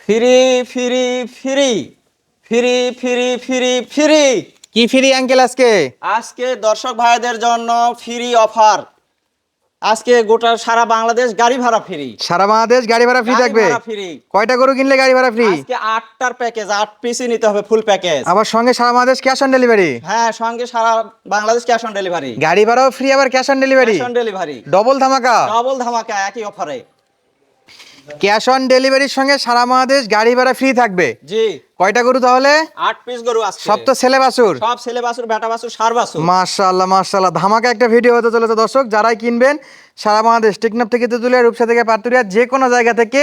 Free free free free free free free. কি free uncle আজকে? আজকে দর্শক ভাইদের জন্য ফ্রি অফার। আজকে গোটা সারা বাংলাদেশ গাড়ি ভাড়া ফ্রি। সারা বাংলাদেশ গাড়ি ভাড়া ফ্রি গাড়ি থাকবে। ভাড়া ফ্রি। কয়টা গরু কিনলে গাড়ি ভাড়া ফ্রি? আজকে 8টার প্যাকেজ, 8 পিসই নিতে হবে ফুল প্যাকেজ। আবার সঙ্গে সারা বাংলাদেশ ক্যাশ অন ডেলিভারি। হ্যাঁ, সঙ্গে সারা বাংলাদেশ ক্যাশ অন ডেলিভারি। গাড়ি ভাড়াও ফ্রি আবার cash on delivery. Cash on delivery. Double ধামাকা। ডবল ধামাকা একই অফারে। ক্যাশ অন ডেলিভারির সঙ্গে সারা বাংলাদেশ গাড়ি ভাড়া ফ্রি থাকবে। জি। কয়টা গরু তাহলে? 8 পিস গরু আজকে। সব তো ছেলে বাছুর। সব ছেলে বাছুর, বেটা বাছুর, ষাঁড় বাছুর। মাশাআল্লাহ মাশাআল্লাহ, ধামাকা একটা ভিডিও হতে চলেছে দর্শক। যারাই কিনবেন সারা বাংলাদেশ, টেকনাফ থেকে তেতুলিয়া, রূপসা থেকে পাতুরিয়া, যে কোনো জায়গা থেকে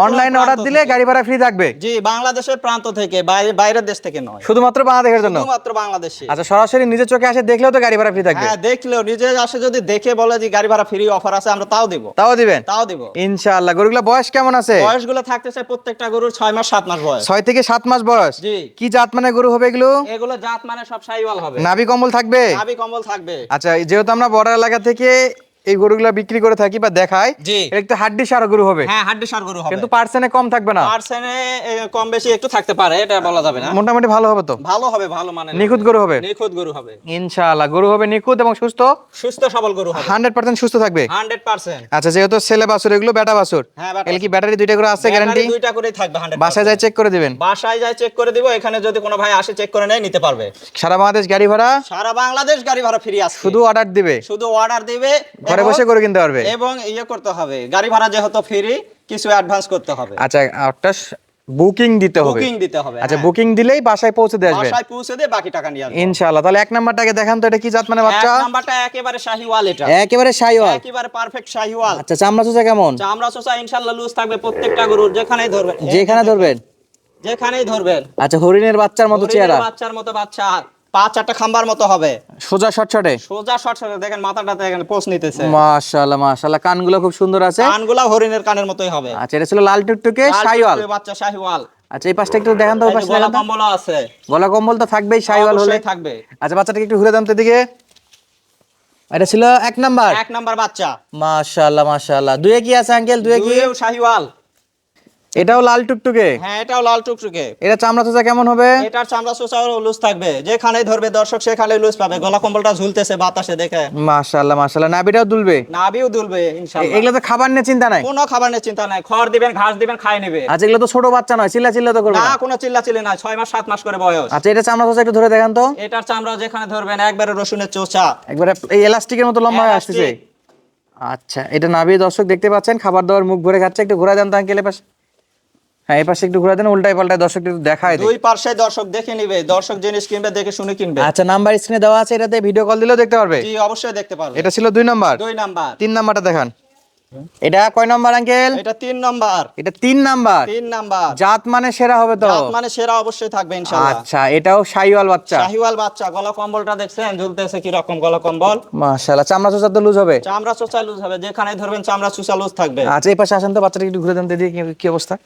অনলাইনে অর্ডার দিলে গাড়ি ভাড়া ফ্রি থাকবে। জি, বাংলাদেশের প্রান্ত থেকে, বাইরের দেশ থেকে নয়, শুধুমাত্র বাংলাদেশের জন্য। শুধুমাত্র বাংলাদেশে। আচ্ছা, সরাসরি নিজের চোখে আসে দেখলেও তো গাড়ি ভাড়া ফ্রি থাকবে। হ্যাঁ, দেখলেও নিজে আসে যদি দেখে বলে যে গাড়ি ভাড়া ফ্রি অফার আছে, আমরা তাও দেব। তাও দিবেন? তাও দেব ইনশাআল্লাহ। গরুগুলা বয়স কেমন আছে? বয়সগুলো থাকতেছে প্রত্যেকটা গরুর 6 মাস 7 মাস বয়স। 6 থেকে 7 মাস বয়স। জি। কি জাত মানে গরু হবে এগুলো? এগুলো জাত মানে সব শাহিওয়াল হবে। নাভি কম্বল থাকবে? নাভি কম্বল থাকবে। আচ্ছা, যেহেতু আমরা বর্ডার এলাকা থেকে এই গরুগুলা বিক্রি করে থাকি বা দেখাই, জি। এটা একটু হাড্ডি সার গরু হবে। হ্যাঁ, হাড্ডি সার গরু হবে। কিন্তু পার্সেন্টে কম থাকবে না? পার্সেন্টে কম বেশি একটু থাকতে পারে, এটা বলা যাবে না। মোটামুটি ভালো হবে তো? ভালো হবে, ভালো মানে নিখুঁত গরু হবে? নিখুঁত গরু হবে ইনশাআল্লাহ। গরু হবে নিখুঁত এবং সুস্থ, সুস্থ সবল গরু হবে। 100% সুস্থ থাকবে। 100%। আচ্ছা, যেহেতু ছেলে বাছুর, এগুলো বেটা বাছুর। হ্যাঁ, বেটা এগুলো কি ব্যাটারি দুইটা করে আছে গ্যারান্টি? ব্যাটারি দুইটা করেই থাকবে 100%। বাসায় যাই চেক করে দিবেন? বাসায় যাই চেক করে দিব। এখানে যদি কোনো ভাই আসে চেক করে নেয়, নিতে পারবে। সারা বাংলাদেশ গাড়ি ভাড়া, সারা বাংলাদেশ গাড়ি ভাড়া ফ্রি আছে। শুধু অর্ডার দিবে, শুধু অর্ডার দিবে, ঘরে বসে গরু কিনতে পারবে। এবং ইয়ে করতে হবে, গাড়ি ভাড়া যেহেতু ফ্রি, কিছু অ্যাডভান্স করতে হবে। আচ্ছা, একটা বুকিং দিতে হবে। বুকিং দিতে হবে। আচ্ছা, হ্যাঁ। বুকিং দিলেই বাসায় পৌঁছে দিয়ে আসবে? বাসায় পৌঁছে দিয়ে বাকি টাকা নিয়ে আসবে ইনশাআল্লাহ। তাহলে এক নাম্বারটাকে দেখান তো, এটা কি জাত মানে বাচ্চা? এক নাম্বারটা একেবারে শাহিওয়াল। এটা একেবারে শাহিওয়াল, একেবারে পারফেক্ট শাহিওয়াল। আচ্ছা, চামড়া চোচা কেমন? চামড়া চোষা ইনশাআল্লাহ লুজ থাকবে প্রত্যেকটা গরুর, যেখানেই ধরবেন। যেখানে ধরবেন? যেখানেই ধরবেন। আচ্ছা, হরিণের বাচ্চার মতো চেহারা? হরিণের বাচ্চার মতো বাচ্চা, 5-4টা খাম্বার মতো হবে। সোজা শটশটে? সোজা শট শটে। দেখেন মাথাটা দেখেন, পোষ নিতেছে। মাশাআল্লাহ মাশাআল্লাহ, কানগুলো খুব সুন্দর আছে। কানগুলা হরিণের কানের মতোই হবে। আচ্ছা, এটা ছিল লাল টুকটুকে শাহিওয়াল বাচ্চা শাহিওয়াল। আচ্ছা, এই পাশটা একটু দেখান তো। ওই এই যে পাশটা গলা দেখান তো। কম্বল আছে। গলা কম্বল তো থাকবেই শাহিওয়াল হলে। অবশ্যই থাকবে। আচ্ছা, বাচ্চাটাকে একটু ঘুরে দাম তো এদিকে। এটা ছিল এক নাম্বার। এক নাম্বার বাচ্চা। মাশাআল্লাহ মাশাআল্লাহ। দুয়ে কি আছে আঙ্কেল? দুয়ে কি? দুইও শাহিওয়াল। এটাও লাল টুকটুকে? হ্যাঁ, এটাও লাল টুকটুকে। এটা চামড়া চোচা কেমন হবে? এটার চামড়া চোষাও লুজ থাকবে, যেখানেই ধরবে দর্শক সেখানেই লুজ পাবে। গলা কম্বলটা ঝুলতেছে বাতাসে, দেখে। মাশাআল্লাহ মাশাআল্লাহ। নাভিটাও দুলবে? নাভিও দুলবে ইনশাআল্লাহ। এগুলো তো খাবার নিয়ে চিন্তা নাই? কোনো খাবার নিয়ে চিন্তা নাই, খড় দিবেন, ঘাস দিবেন, খায় নেবে। আচ্ছা, এগুলো তো ছোট বাচ্চা নয়, চিল্লা চিল্লা তো করবে না, না? কোনো চিল্লাচিল্লি নাই, 6 মাস 7 মাস করে বয়স। আচ্ছা, এটা চামড়া চোচা একটু ধরে দেখান তো। এটার চামড়া যেখানে ধরবেন একবারে রসুনের চোষা। একবারে এই এলাস্টিকের মতো লম্বা হয়ে আসতেছে। আচ্ছা, এটা নাভি দর্শক দেখতে পাচ্ছেন, খাবার দাবার মুখ ভরে খাচ্ছে। একটু ঘুরে দেন তো আঙ্কেল, পাশে। হ্যাঁ, এই পাশে একটু ঘুরে দেন, উল্টায় পাল্টায় দর্শক একটু দেখায় দেয়। দুই পাশে দর্শক দেখে নিবে, দর্শক জিনিস কিনবে দেখে শুনে কিনবে। আচ্ছা, নাম্বার স্ক্রিনে দেওয়া আছে, এটাতে ভিডিও কল দিলেও দেখতে পারবে? জি, অবশ্যই দেখতে পারবে। এটা ছিল 2 নাম্বার। 2 নাম্বার। 3 নাম্বারটা দেখান। এটা কয় নাম্বার আঙ্কেল? এটা 3 নাম্বার। এটা 3 নাম্বার। 3 নাম্বার। জাত মানে সেরা হবে তো? জাত মানে সেরা অবশ্যই থাকবে ইনশাআল্লাহ। আচ্ছা, এটাও শাহিওয়াল বাচ্চা? শাহিওয়াল বাচ্চা। গলা কম্বলটা দেখছেন ঝুলতেছে কি রকম গলা কম্বল। মাশাআল্লাহ। চামড়া চোচা তো লুজ হবে? চামড়া চোষা লুজ হবে, যেখানে ধরবেন চামড়া চোষা লুজ থাকবে। আচ্ছা, এই পাশে আসেন তো, বাচ্চাটা একটু ঘুরে দেন তো, এদিকে কি অবস্থা?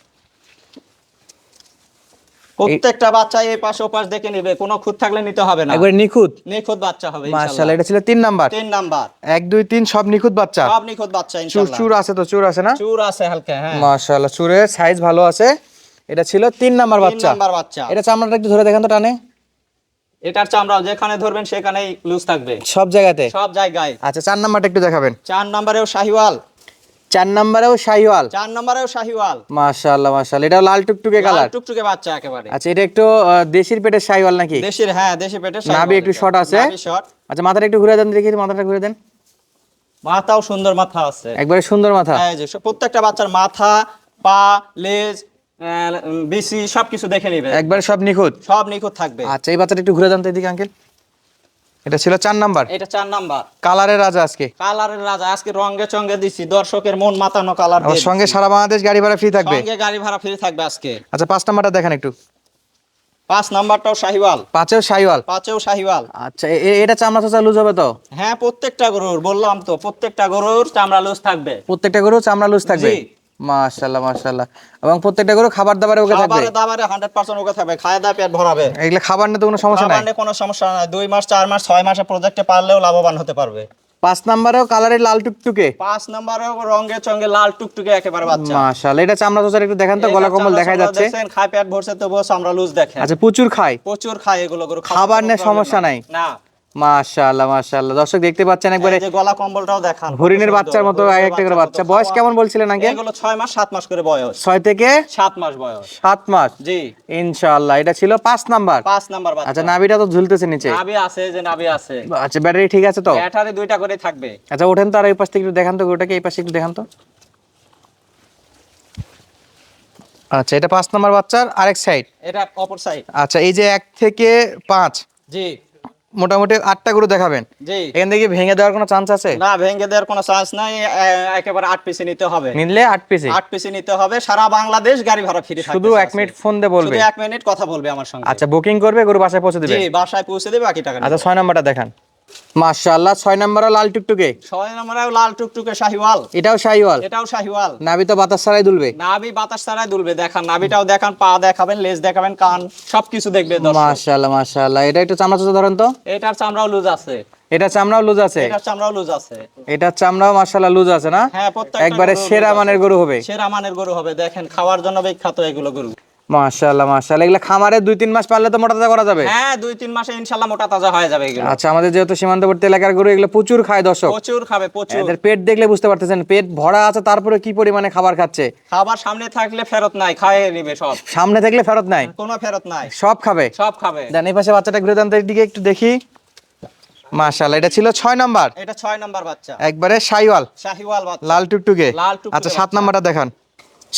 প্রত্যেকটা বাচ্চা এই পাশ ও পাশ দেখে নিবে, কোনো খুঁত থাকলে নিতে হবে না। একবার নিখুঁত? নিখুঁত বাচ্চা হবে মাশাআল্লাহ। ইনশাআল্লাহ। এটা ছিল 3 নাম্বার। 3 নাম্বার। 1 2 3 সব নিখুঁত বাচ্চা? সব নিখুঁত বাচ্চা চুর ইনশাআল্লাহ। চুর আছে তো? চুর আছে না? চুর আছে হালকা। হ্যাঁ, মাশাআল্লাহ, চুরের সাইজ ভালো আছে। এটা ছিল 3 নাম্বার 3 বাচ্চা। নাম্বার বাচ্চা। এটা চামড়াটা একটু ধরে দেখান তো, টানে। এটার চামড়া যেখানে ধরবেন সেখানেই লুজ থাকবে, সব জায়গাতে? সব জায়গায়। আচ্ছা, 4 নাম্বারটা একটু দেখাবেন। 4 নাম্বারেও শাহিওয়াল। 4 নাম্বারেও শাহিওয়াল? 4 নাম্বারেও শাহিওয়াল। মাশাআল্লাহ মাশাআল্লাহ। এটা লাল টুকটুকে লাল কালার? টুকটুকে বাচ্চা একেবারে। আচ্ছা, এটা একটু দেশির পেটের শাহিওয়াল নাকি? দেশির, হ্যাঁ, দেশি পেটের শাহিওয়াল। নাভি একটু শর্ট আছে? নাভি শর্ট। আচ্ছা, মাথাটা একটু ঘুরে দেন দেখি, মাথাটা ঘুরে দেন। মাথাও সুন্দর মাথা আছে, একবারে সুন্দর মাথা? এই যে প্রত্যেকটা বাচ্চার মাথা, পা, লেজ, বিসি সবকিছু দেখে নিবে, একবারে সব নিখুঁত? সব নিখুঁত থাকবে। আচ্ছা, এই বাচ্চাটা একটু ঘুরে দেন তো এদিকে আঙ্কেল। এটা ছিল 4 নাম্বার। এটা 4 নাম্বার। কালারের রাজা আজকে? কালারের রাজা। আজকে রঙে চঙ্গে দিছি, দর্শকের মন মাতানো কালার আর দিয়ে সঙ্গে দিছি। সারা বাংলাদেশ গাড়ি ভাড়া ফ্রি থাকবে? সঙ্গে গাড়ি ভাড়া ফ্রি থাকবে আজকে। আচ্ছা, 5 নাম্বারটা দেখেন একটু। 5 নাম্বারটাও শাহিওয়াল। 5এও শাহিওয়াল? 5এও শাহিওয়াল। আচ্ছা, এটা চামড়া চোচা লুজ হবে তো? হ্যাঁ, প্রত্যেকটা গরুর, বললাম তো, প্রত্যেকটা গরুর চামড়া লুজ থাকবে। প্রত্যেকটা গরু চামড়া লুজ থাকবে? জি। মাশাআল্লাহ মাশাআল্লাহ। এবং প্রত্যেকটা গরু খাবার দাবারে ওকে থাকবে? খাবারে দাবারে 100% ওকে থাকবে, খায় দায় পেট ভরাবে। এগুলা খাবার নিয়ে তো কোনো সমস্যা নাই? খাবার নিয়ে কোনো সমস্যা নাই। 2 মাস 4 মাস 6 মাসে প্রজেক্টে পারলেও লাভবান হতে পারবে। 5 নাম্বারেও কালারের লাল টুকটুকে, 5 নম্বরে রঙে চঙ্গে লাল টুকটুকে একেবারে বাচ্চা। মাশাআল্লাহ। এটা চামড়া তো স্যার একটু দেখান তো, গলা কম্বল দেখা যাচ্ছে। দেখেন খায় পেট ভরছে তবুও চামড়া লুজ দেখেন। আচ্ছা, প্রচুর খায়, প্রচুর খায় এগুলো গরু, খাবার নিয়ে সমস্যা নাই। না। মাশাআল্লাহ মাশাআল্লাহ, দর্শক দেখতে পাচ্ছেন একবারে এই যে গলা কম্বলটাও দেখান, হরিণের বাচ্চার মতো এক একটা করে বাচ্চা। বয়স কেমন বলছিলেন আগে? এগুলো 6 মাস 7 মাস করে বয়স। 6 থেকে 7 মাস বয়স। 7 মাস, জি ইনশাআল্লাহ। এটা ছিল 5 নাম্বার। 5 নাম্বার বাচ্চা। আচ্ছা, নাভিটা তো ঝুলতেছে নিচে। নাভি আছে, যে নাভি আছে। আচ্ছা, ব্যাটারি ঠিক আছে তো? ব্যাটারি দুইটা করে থাকবে। আচ্ছা, ওঠেন তো আর এই পাশ থেকে একটু দেখান তো গরুটাকে, এই পাশে একটু দেখান তো। আচ্ছা, এটা 5 নাম্বার বাচ্চার আরেক সাইড। এটা অপর সাইড। আচ্ছা, এই যে 1 থেকে 5, জি মোটামুটি 8টা গরু দেখাবেন। জি। এখান থেকে ভেঙে দেওয়ার কোনো চান্স আছে? না, ভেঙে দেওয়ার কোনো চান্স নাই, একেবারে 8 পিসে নিতে হবে। নিলে 8 পিসে? 8 পিসে নিতে হবে, সারা বাংলাদেশ গাড়ি ভাড়া ফ্রি থাকবে। শুধু 1 মিনিট ফোন দিয়ে বলবে? শুধু 1 মিনিট কথা বলবে আমার সঙ্গে। আচ্ছা, বুকিং করবে, গরু বাসায় পৌঁছে দিবে? জি, বাসায় পৌঁছে দেবে, বাকি টাকা আচ্ছা, 6 নাম্বারটা দেখান। মাশাআল্লাহ, 6 নাম্বারও লাল টুকটুকে। 6 নম্বরে লাল টুকটুকে শাহিওয়াল। এটাও শাহিওয়াল? এটাও শাহিওয়াল। নাভি তো বাতাস ছাড়াই দুলবে? নাভি বাতাস ছাড়াই দুলবে। দেখান নাভিটাও দেখান, পা দেখাবেন, লেজ দেখাবেন, কান সবকিছু দেখবে দর্শক। মাশাআল্লাহ মাশাআল্লাহ। এটা একটু চামড়া চোচা ধরেন তো। এটার চামড়াও লুজ আছে। এটা চামড়াও লুজ আছে? এটার চামড়াও লুজ আছে। এটার চামড়াও মাশাআল্লাহ লুজ আছে না? হ্যাঁ, প্রত্যেকটা একবারে গরুর সেরা লুজ মানের আছে। গরু হবে। সেরা মানের গরু হবে। দেখেন খাওয়ার জন্য বিখ্যাত এগুলো গরু। মাশাআল্লাহ মাশাআল্লাহ। এগুলা খামারে 2-3 মাস পাললে তো মোটা তাজা করা যাবে? হ্যাঁ, 2-3 মাসে ইনশাআল্লাহ মোটা তাজা হয়ে যাবে এগুলো। আচ্ছা, আমাদের যেহেতু সীমান্তবর্তী এলাকার গরু, এগুলো প্রচুর খায় দর্শক। প্রচুর খাবে, প্রচুর। এদের পেট দেখলে বুঝতে পারতেছেন, পেট ভরা আছে, তারপরে কি পরিমাণে খাবার খাচ্ছে। খাবার সামনে থাকলে ফেরত নাই, খাইয়ে নিবে সব। সামনে থাকলে ফেরত নাই? কোনো ফেরত নাই, সব খাবে? সব খাবে। দেন এই পাশে বাচ্চাটা ঘুরে দেন তো, এদিকে একটু দেখি। মাশাআল্লাহ, এটা ছিল 6 নাম্বার। এটা 6 নাম্বার বাচ্চা, একবারে শাহিওয়াল, শাহিওয়াল বাচ্চা, লাল টুকটুকে। লাল টুকটুকে আচ্ছা, 7 বাচ্চা। নাম্বারটা দেখান।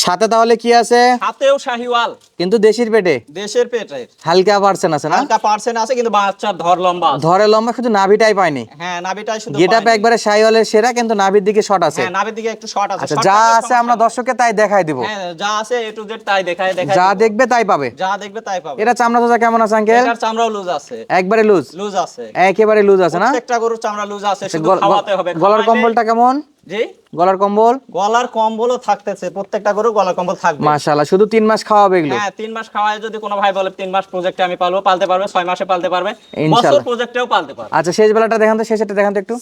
সাথে তাহলে কি আছে? হাতেও শাহিওয়াল, কিন্তু দেশির পেটে দেশের পেটে হালকা পার্সেন্ট আছে না? হালকা পার্সেন্ট আছে, কিন্তু বাচ্চার ধর লম্বা আছে। ধরে লম্বা, শুধু নাভিটাই পায়নি। হ্যাঁ, নাভিটাই শুধু গেটআপ পায়নি। একবারে শাহিওয়ালের সেরা, কিন্তু নাভির দিকে শর্ট আছে। হ্যাঁ, নাভির দিকে একটু শর্ট আছে। আচ্ছা, short যা থাকলে আছে আমরা সমস্যা দর্শককে তাই দেখাই দিব। নেই। হ্যাঁ, যা আছে A to Z তাই দেখায় যা দিব। দেখবে তাই পাবে। যা দেখবে তাই পাবে। এটা চামড়া চোচা কেমন আছে আঙ্কেল? এটার চামড়াও লুজ আছে, একবারে লুজ? লুজ আছে, একেবারে লুজ আছে না? প্রত্যেকটা গরুর চামড়া লুজ আছে, শুধু গল- খাওয়াতে হবে। গলার খাওয়াইলে- কম্বলটা কেমন? জি, গলার কম্বল? গলার কম্বলও থাকতেছে, প্রত্যেকটা গরু গলার কম্বল থাকবে। মাশাআল্লাহ, শুধু 3 মাস খাওয়াবে এগুলো? হ্যাঁ, 3 মাস খাওয়ায় যদি কোনো ভাই বলে 3 মাস প্রজেক্টে আমি পালবো, পালতে পারবে। 6 মাসে পালতে পারবে, ইনশাআল্লাহ। বছর প্রজেক্টেও পালতে পারবে। আচ্ছা, শেষ বেলাটা দেখান তো, শেষেরটা দেখান তো একটু।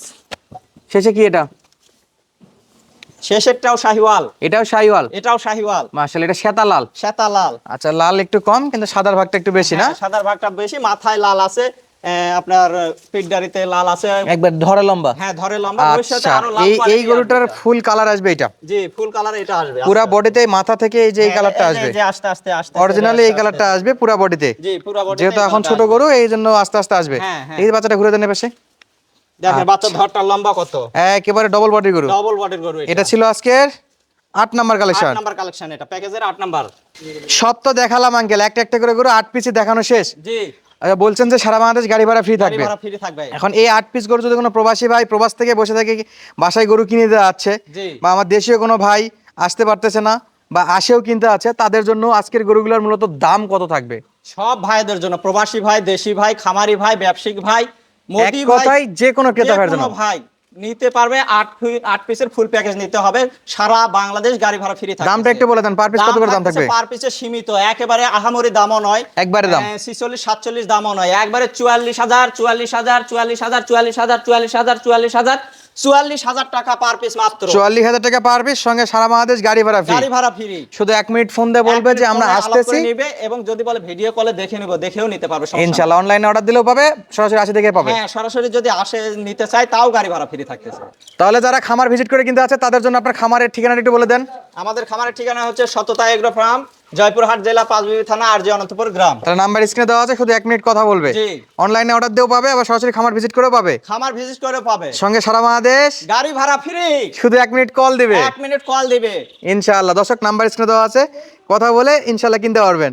শেষে কি এটা? শেষেরটাও শাহিওয়াল, এটাও শাহিওয়াল? এটাও শাহিওয়াল, মাশাআল্লাহ। এটা শ্বেতা লাল? শ্বেতা লাল। আচ্ছা, লাল একটু কম, কিন্তু সাদার ভাগটা একটু বেশি না? হ্যাঁ, সাদার ভাগটা বেশি, মাথায় লাল আছে, আপনার পিঠদাড়িতে লাল আছে। একবার ধরে লম্বা? হ্যাঁ, ধরে লম্বা। ভবিষ্যতে আচ্ছা, আরো লাল এই quality গরুটার আসবে এটা। ফুল কালার আসবে এটা? জি, ফুল কালার এটা আসবে। পুরা বডিতে, মাথা থেকে এই যে এই কালারটা আসবে? যে আস্তে আস্তে আস্তে অরিজিনালি এই কালারটা আসবে পুরা বডিতে? জি, পুরো বডি। যেহেতু এখন ছোট গরু, এই জন্য আস্তে আস্তে আসবে। হ্যাঁ, হ্যাঁ। এই বাচ্চাটা ঘুরে দেন পাশে। দেখেন বাচ্চার ধরটা লম্বা কত, একেবারে ডবল বডির গরু। ডবল বডির গরু। এটা ছিল আজকের 8 নাম্বার 8 কালেকশন। নাম্বার কালেকশন, এটা প্যাকেজের 8 নাম্বার। সব তো দেখালাম আঙ্কেল, একটা একটা করে গরু 8 পিসে দেখানো শেষ। জি, আচ্ছা, বলছেন যে সারা বাংলাদেশ গাড়ি ভাড়া ফ্রি গাড়ি থাকবে। ভাড়া ফ্রি থাকবে। এখন এই 8 পিস গরু যদি কোনো প্রবাসী ভাই প্রবাস থেকে বসে থাকে, বাসায় গরু কিনে দিতে যাচ্ছে, জি। বা আমার দেশীয় কোনো ভাই আসতে পারতেছে না বা আসেও কিনতে আছে, তাদের জন্য আজকের গরুগুলোর মূলত দাম কত থাকবে? সব ভাইদের জন্য, প্রবাসী ভাই, দেশি ভাই, খামারি ভাই, ব্যবসায়িক ভাই, এক মোদি ভাই, কথায় যে কোনো ক্রেতা ভাইয়ের যে জন্য কোনো ভাই নিতে পারবে। 8 পিসের ফুল প্যাকেজ নিতে হবে, সারা বাংলাদেশ গাড়ি ভাড়া ফ্রি থাকবে। দামটা একটু বলে দেন, পার পিস কত করে দাম থাকবে? পার পিসে সীমিত, একেবারে আহামরি দামও নয়, একবারে দাম 46-47 দামও নয়, একবারে 44,000, 44,000, 44,000, 44,000, 44,000, 44,000, 44,000 টাকা পার পিস মাত্র। 44,000 টাকা পার পিস, সঙ্গে সারা বাংলাদেশ গাড়ি ভাড়া ফ্রি। গাড়ি ভাড়া ফ্রি। শুধু 1 মিনিট ফোন দিয়ে বলবে যে আমরা আসতেছি, নিবে, এবং যদি বলে ভিডিও কলে দেখে নিব, দেখেও নিতে পারবে, সমস্যা নেই। ইনশাআল্লাহ। অনলাইনে অর্ডার দিলেও পাবে, সরাসরি আসে দেখে পাবে। হ্যাঁ, সরাসরি যদি আসে নিতে চাই, তাও গাড়ি ভাড়া ফ্রি থাকতেছে। তাহলে যারা খামার ভিজিট করে কিনতে আছে, তাদের জন্য আপনার খামারের ঠিকানাটা একটু বলে দেন। আমাদের খামারের ঠিকানা হচ্ছে সততা এগ্রো ফার্ম, জয়পুরহাট জেলা, পাঁচবিবি থানা, আর জি অনন্তপুর গ্রাম। তাহলে নাম্বার স্ক্রিনে দেওয়া আছে, শুধু 1 মিনিট কথা বলবে। জি। অনলাইনে অর্ডার দিয়েও পাবে, আবার সরাসরি খামার ভিজিট করেও পাবে। খামার ভিজিট করে পাবে, সঙ্গে সারা বাংলাদেশ গাড়ি ভাড়া ফ্রি। শুধু 1 মিনিট কল দিবে, 1 মিনিট কল দিবে। ইনশাআল্লাহ। দর্শক, নাম্বার স্ক্রিনে দেওয়া আছে, কথা বলে ইনশাআল্লাহ কিনতে পারবেন।